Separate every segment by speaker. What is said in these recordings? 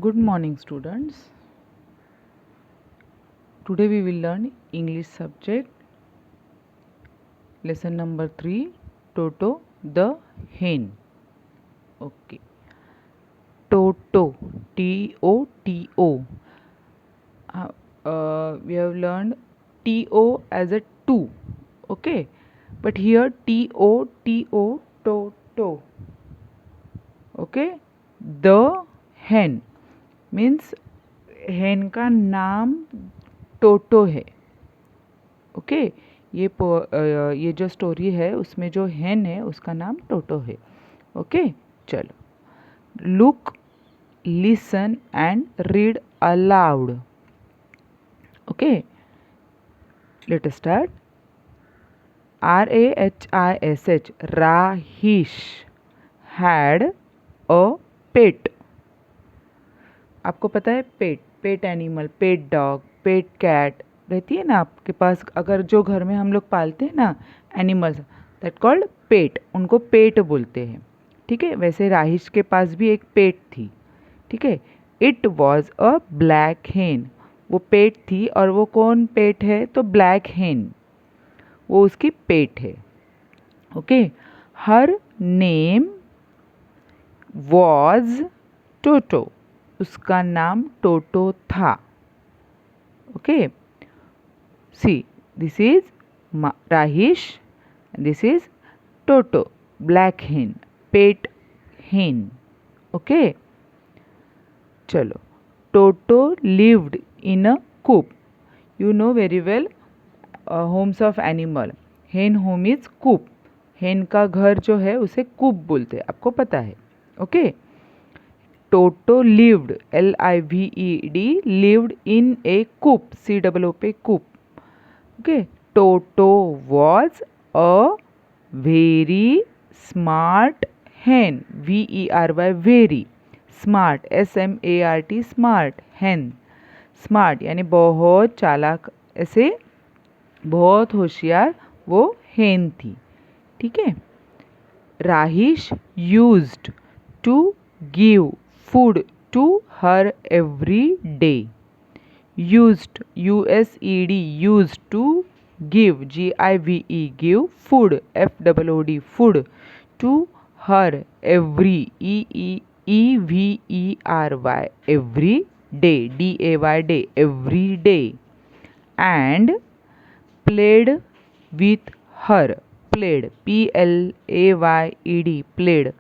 Speaker 1: Good morning, students. Today we will learn English subject lesson number 3, Toto the hen. Okay. Toto, T-O-T-O. We have learned T-O as a two. Okay. But here T-O-T-O, Toto. Okay. The hen means hen का नाम टोटो है. Okay ये जो story है उसमें जो हेन है उसका नाम टोटो है. ओके चलो, look, listen and read aloud. Okay let us start. RAHISH, Rahish had a pet. आपको पता है pet animal, pet dog, pet cat रहती है ना आपके पास. अगर जो घर में हम लोग पालते हैं ना एनिमल्स, दैट कॉल्ड पेट, उनको पेट बोलते हैं. ठीक है, वैसे राहिश के पास भी एक पेट थी. ठीक है, इट वॉज अ ब्लैक हेन. वो पेट थी और वो कौन पेट है? तो ब्लैक हेन, वो उसकी पेट है. ओके, हर नेम वॉज टोटो. उसका नाम टोटो था. Okay see, this is Rahish and this is Toto, black hen, pet hen. Okay chalo, Toto lived in a coop. You know very well homes of animal. hen home is coop. hen का घर जो है उसे कूप बोलते हैं, आपको पता है. Okay Toto lived, LIVED, lived in a coop, COOP, coop. Okay, Toto was a very smart hen. VERY, very smart, SMART, smart hen. Smart यानी बहुत चालाक, ऐसे बहुत होशियार वो hen थी. ठीक है. राहिश used to give food to her every day. Used, USED, used to give, GIVE, give food, FOOD, food to her every, EVERY, every day, DAY, day, every day. And played with her, played, PLAYED, played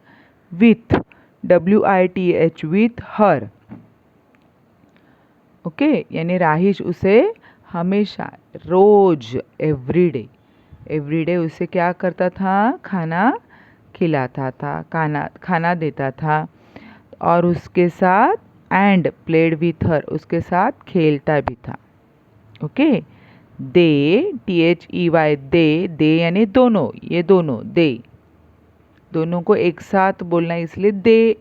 Speaker 1: with, WITH, with her. Okay यानी राहिश उसे हमेशा, रोज, everyday उसे क्या करता था? खाना खिलाता था, खाना देता था. और उसके साथ एंड प्लेड विथ हर, उसके साथ खेलता भी था. ओके दे, THEY, दे यानी दोनों, ये दोनों, दे, दोनों को एक साथ बोलना इसलिए दे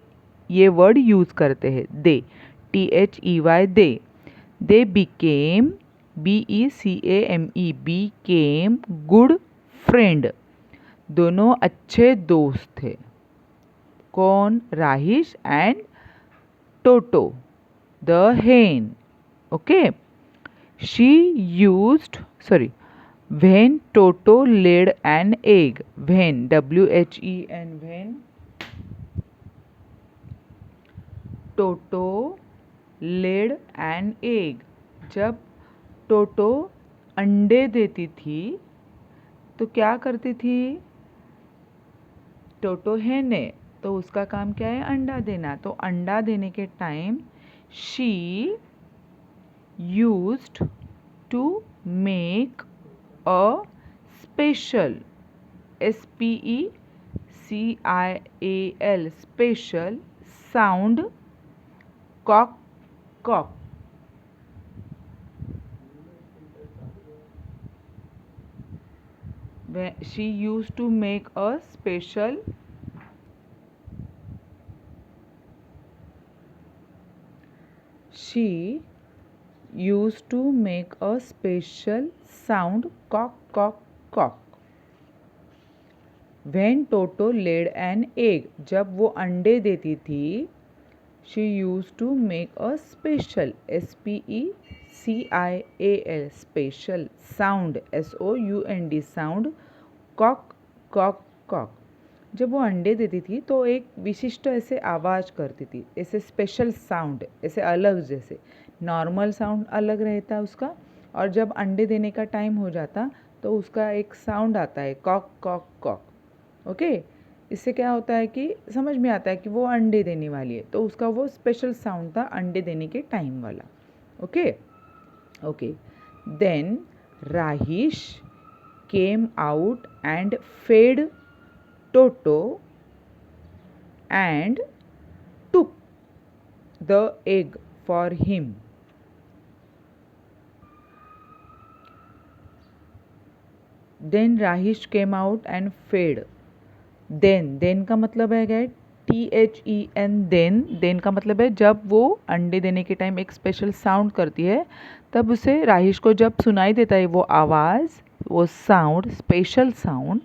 Speaker 1: ये वर्ड यूज करते हैं. दे, THEY, they. They became, BECAME, became good friend. दोनों अच्छे दोस्त थे. कौन? Rahish and Toto the hen. Okay she used, sorry, when Toto laid an egg, when, WHEN, when Toto laid an egg, जब टोटो अंडे देती थी तो क्या करती थी? टोटो है ने, तो उसका काम क्या है? अंडा देना. तो अंडा देने के time she used to make a special, SPECIAL, special sound, cock, cock. She used to make a special sound, cock, cock, cock. When Toto laid an egg, जब वो अंडे देती थी She used to make a special SPECIAL special sound SOUND sound Kock cock Kock. जब वो अंडे देती थी तो एक विशिष्ट ऐसे आवाज़ करती थी, ऐसे स्पेशल साउंड, ऐसे अलग, जैसे नॉर्मल साउंड अलग रहता उसका, और जब अंडे देने का टाइम हो जाता तो उसका एक साउंड आता है कॉक कॉक कॉक। ओके, इससे क्या होता है कि समझ में आता है कि वो अंडे देने वाली है, तो उसका वो स्पेशल साउंड था अंडे देने के टाइम वाला। Okay okay then Rahish came out and fed Toto and took the egg for him. Then Rahish came out and fed. Then का मतलब है क्या? THEN। देन का मतलब है जब वो अंडे देने के टाइम एक स्पेशल साउंड करती है, तब उसे राहिश को जब सुनाई देता है वो आवाज़, वो साउंड, स्पेशल साउंड,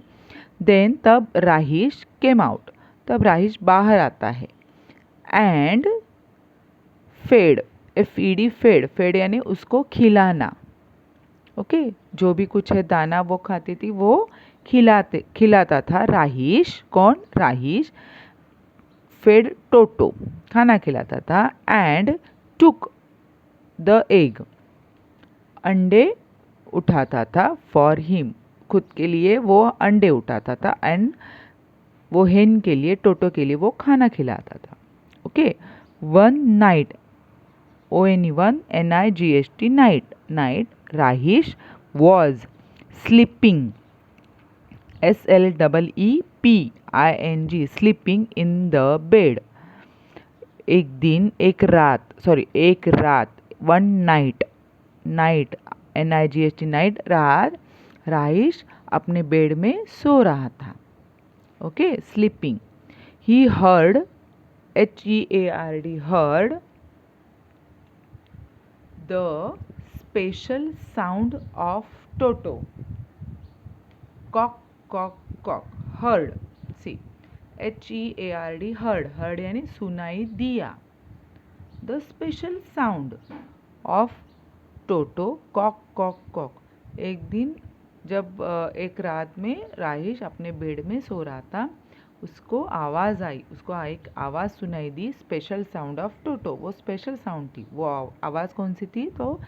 Speaker 1: देन तब राहिश केम आउट, तब राहिश बाहर आता है। And fed, FED, fed, fed यानी उसको खिलाना। ओके, जो भी कुछ है दाना वो खाती थी, वो खिलाता था राहिश। कौन? राहिश। फेड टोटो, खाना खिलाता था। एंड टुक द एग, अंडे उठाता था। फॉर हिम, खुद के लिए वो अंडे उठाता था। एंड वो हेन के लिए, टोटो के लिए वो खाना खिलाता था। Okay, one night, ONE NIGHT, night Rahish was sleeping, SLEEPING, sleeping in the bed. एक दिन, एक रात, वन नाइट, NIGHT, रात, राहिश अपने बेड में सो रहा था। Okay, sleeping. He heard, HEARD, heard the special sound of Toto, cock cock cock. Heard, see HEARD, heard यानी सुनाई दिया। The special sound of Toto, cock cock cock. एक दिन जब एक रात में राहिश अपने बेड में सो रहा था, उसको आवाज़ आई, उसको एक आवाज़ सुनाई दी, स्पेशल साउंड ऑफ टोटो। वो स्पेशल साउंड थी, वो आवाज़ कौन सी थी? तो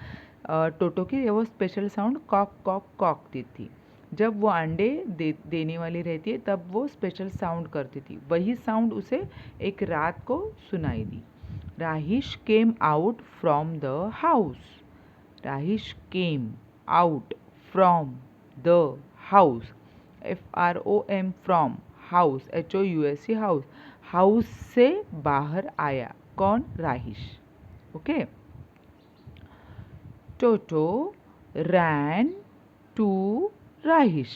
Speaker 1: टोटो की वो special sound cock cock Kock थी। जब वो अंडे देने वाली रहती है तब वो स्पेशल साउंड करती थी, वही साउंड उसे एक रात को सुनाई दी। Rahish came out from the house, Rahish came out from the house, FROM, from, house, HOUSE, house, house से बाहर आया। कौन? Rahish. Okay, Toto ran to Rahish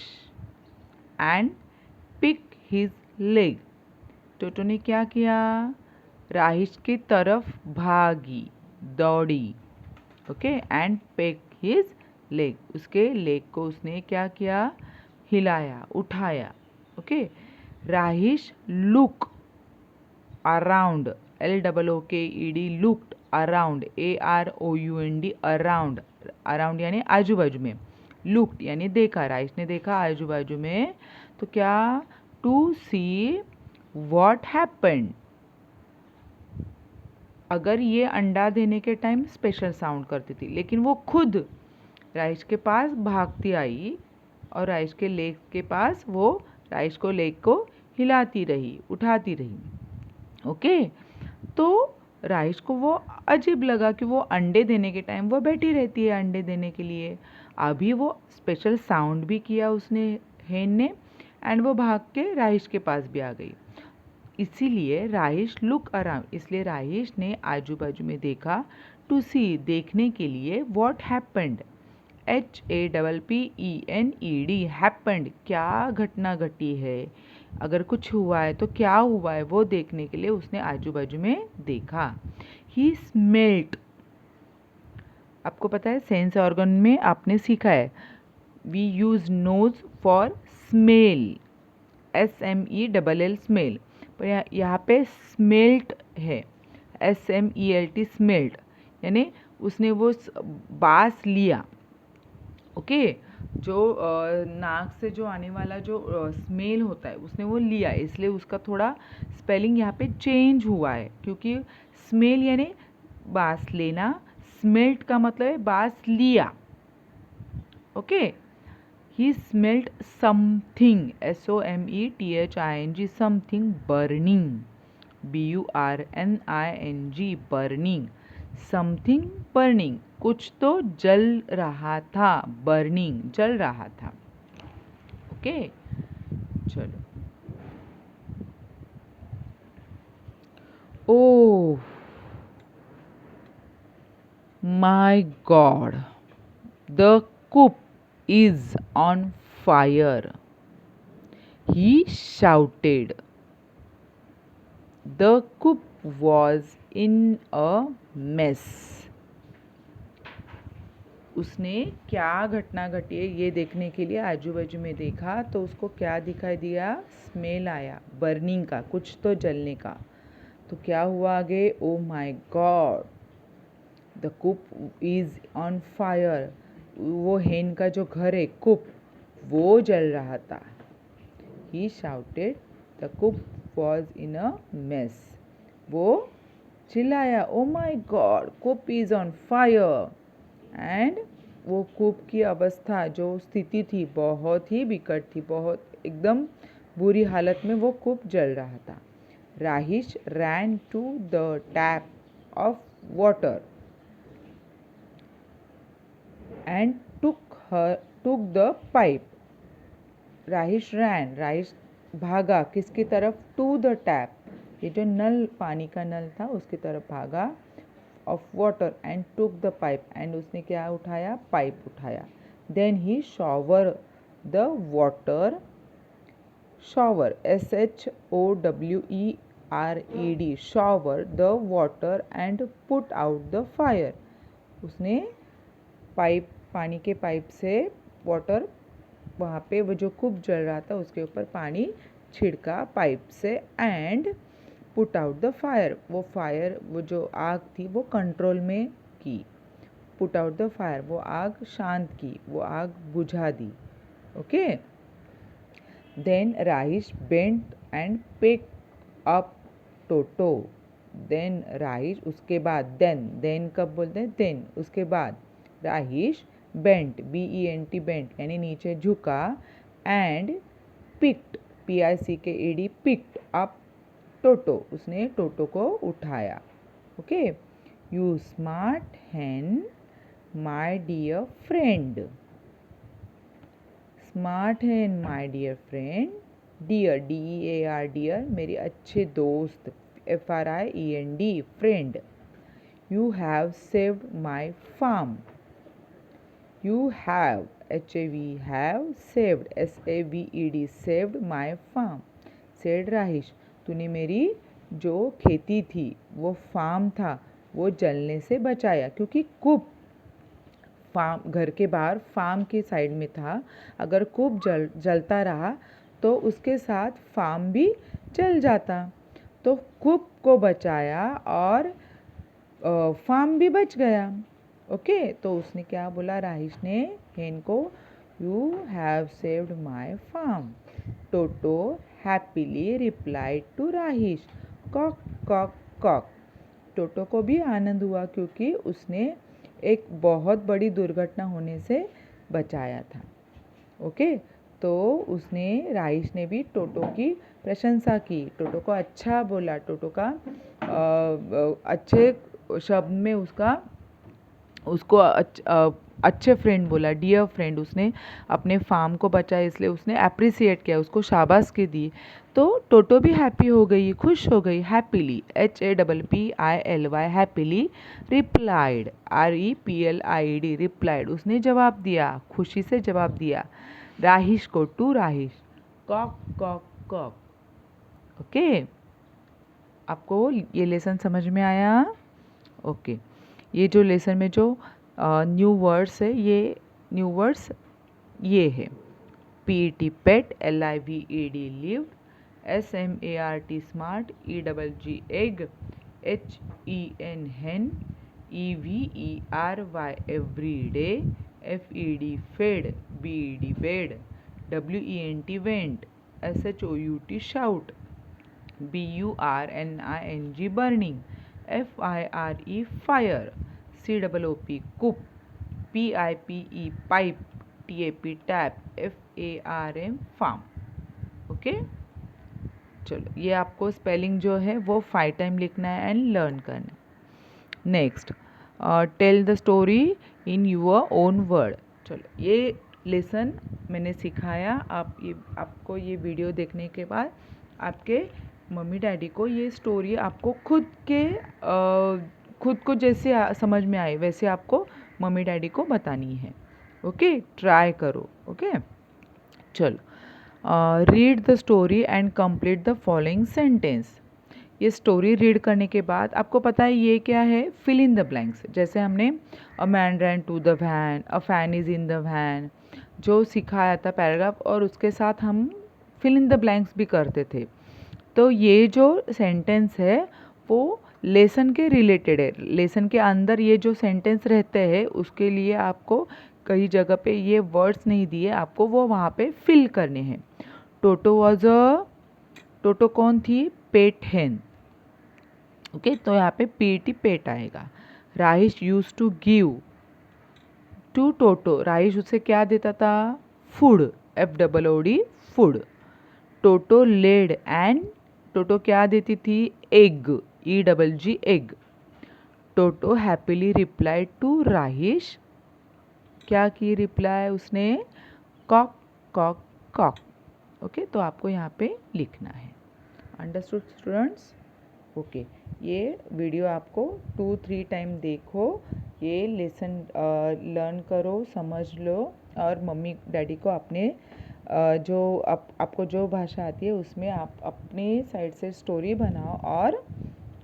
Speaker 1: and pick his leg. टोटो ने क्या किया? राहिश की तरफ भागी, दौड़ी। Okay, and pick his leg, उसके लेग को उसने क्या किया? हिलाया, उठाया। Okay, Rahish look around, LOOKED, looked around, AROUND, around, around यानी आजू बाजू में, लुक्ड यानी देखा, राइश ने देखा आजू बाजू में। तो क्या? To see what happened. अगर ये अंडा देने के टाइम स्पेशल साउंड करती थी, लेकिन वो खुद राइश के पास भागती आई और राइश के लेग के पास वो राइश को, लेग को हिलाती रही, उठाती रही। ओके, तो राइश को वो अजीब लगा कि वो अंडे देने के टाइम वो बैठी रहती है अंडे देने के लिए, अभी वो स्पेशल साउंड भी किया उसने, हेन ने, एंड वो भाग के राइश के पास भी आ गई। इसीलिए राहिश लुक अराउंड, इसलिए राहिश ने आजू बाजू में देखा, टू सी, देखने के लिए, व्हाट हैपेंड, HAPPENED, हैपेंड, क्या घटना घटी है, अगर कुछ हुआ है तो क्या हुआ है वो देखने के लिए उसने आजू बाजू में देखा। ही स्मेल्ट, आपको पता है सेंस ऑर्गन में आपने सीखा है, we use nose for smell, SMELL, smell, पर यहाँ पे स्मेल्ट है, SMELT स्मेल्ट, यानी उसने वो बास लिया। ओके, जो नाक से जो आने वाला जो स्मेल होता है उसने वो लिया, इसलिए उसका थोड़ा स्पेलिंग यहाँ पे चेंज हुआ है, क्योंकि स्मेल यानी बास लेना, स्मेल्ट का मतलब है बास लिया। Okay, he smelt something, SOMETHING, something burning, BURNING, burning, something burning, कुछ तो जल रहा था, बर्निंग जल रहा था। ओके, चलो। Oh my God, the coop is on fire, he shouted. The coop was in a mess. उसने क्या घटना घटी है ये देखने के लिए आजू बाजू में देखा, तो उसको क्या दिखाई दिया? स्मेल आया बर्निंग का, कुछ तो जलने का। तो क्या हुआ आगे? Oh my God, the coop is on fire, वो हेन का जो घर है कूप, वो जल रहा था। He shouted the coop was in a mess, वो चिल्लाया, oh my god coop is on fire. And वो कूप की अवस्था, जो स्थिति थी, बहुत ही विकट थी, बहुत एकदम बुरी हालत में वो कूप जल रहा था। Rahish ran to the tap of water and took the pipe. Rahish ran, Rahish भागा किसकी तरफ? टू द टैप, ये जो नल, पानी का नल था उसकी तरफ भागा, of water and took the pipe, and उसने क्या उठाया? पाइप उठाया। Then he shower the water, shower SHOWERED, shower the water and put out the fire, उसने पाइप, पानी के पाइप से वाटर, वहाँ पे वो जो कूप जल रहा था उसके ऊपर पानी छिड़का पाइप से, and put out the fire, वो फायर, वो जो आग थी वो कंट्रोल में की। पुट आउट द फायर, वो आग शांत की, वो आग बुझा दी। Okay, then Rahish bent and pick up Toto. Then Rahish, उसके बाद, देन कब बोलते हैं? देन, उसके बाद राहिश बेंट, BENT बेंट, यानी नीचे झुका, and picked, PICKED, picked up Toto, उसने टोटो को उठाया। Okay, you smart hen my dear friend, smart hen my dear friend, dear DEAR, dear मेरे अच्छे दोस्त, FRIEND, friend. You have saved my farm, you have, have, saved, SAVED, saved my farm, said Rahish, तूने मेरी जो खेती थी, वो farm था, वो जलने से बचाया, क्योंकि कूप फार्म, घर के बाहर फार्म की साइड में था, अगर कूप जलता रहा तो उसके साथ फार्म भी जल जाता, तो कूप को बचाया और फार्म भी बच गया। ओके, तो उसने क्या बोला राहिश ने हेन को? You have saved my farm, Toto happily replied to Rahish, cock cock cock. Toto को भी आनंद हुआ, क्योंकि उसने एक बहुत बड़ी दुर्घटना होने से बचाया था। ओके, तो उसने, राहिश ने भी टोटो की प्रशंसा की, टोटो को अच्छा बोला, टोटो का अच्छे शब्द में उसको अच्छे फ्रेंड बोला, डियर फ्रेंड, उसने अपने फार्म को बचाया, इसलिए उसने अप्रिसिएट किया, उसको शाबाश दी। तो टोटो भी हैप्पी हो गई, खुश हो गई, happily, HAPPILY, happily, replied, REPLIED, replied, उसने जवाब दिया, खुशी से जवाब दिया राहिश को, to Rahish, cock cock cock. Okay, आपको ये लेसन समझ में आया? ओके, ये जो लेसन में जो न्यू वर्ड्स है, ये न्यू वर्ड्स ये है: PET पेट, LIVED lived, SMART smart, EGG egg, HEN hen, EVERY every day, FED fed, BED bed, WENT went, SHOUT shout, BURNING burning, FIRE fire, COOP coop, PIPE pipe, TAP tap, FARM farm. Okay चलो ये आपको spelling जो है वो 5 time लिखना है and learn करना है. Next, tell the story in your own word. चलो ये लेसन मैंने सिखाया. आपको ये वीडियो देखने के बाद आपके मम्मी डैडी को ये स्टोरी आपको खुद को जैसे समझ में आए वैसे आपको मम्मी डैडी को बतानी है. ओके ट्राई करो. ओके चलो, read the story and complete the following sentence. ये स्टोरी रीड करने के बाद आपको पता है ये क्या है, फिल इन द ब्लैंक्स. जैसे हमने a man ran to the van, a fan is in the van जो सिखाया था पैराग्राफ, और उसके साथ हम फिल इन द ब्लैंक्स भी करते थे. तो ये जो सेंटेंस है वो लेसन के रिलेटेड है. लेसन के अंदर ये जो सेंटेंस रहते हैं उसके लिए आपको कई जगह पे ये वर्ड्स नहीं दिए, आपको वो वहाँ पे फिल करने हैं. टोटो कौन थी, पेट हेन. ओके तो यहाँ पे पीटी पेट आएगा. Rahish use to give to Toto. Rahish उसे क्या देता था, food, FOOD food. Toto laid and Toto क्या देती थी, egg, EGG egg. Toto happily replied to Rahish. क्या की रिप्लाई उसने, कॉक कॉक कॉक. ओके तो आपको यहाँ पे लिखना है. Understood students. ओके ये वीडियो आपको 2-3 टाइम देखो, ये लेसन लर्न करो, समझ लो, और मम्मी डैडी को अपने जो आपको जो भाषा आती है उसमें आप अपने साइड से स्टोरी बनाओ और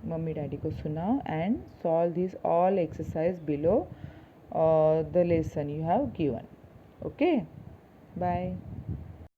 Speaker 1: मम्मी डैडी को सुनाओ and solve this all exercise below the lesson you have given. Okay bye.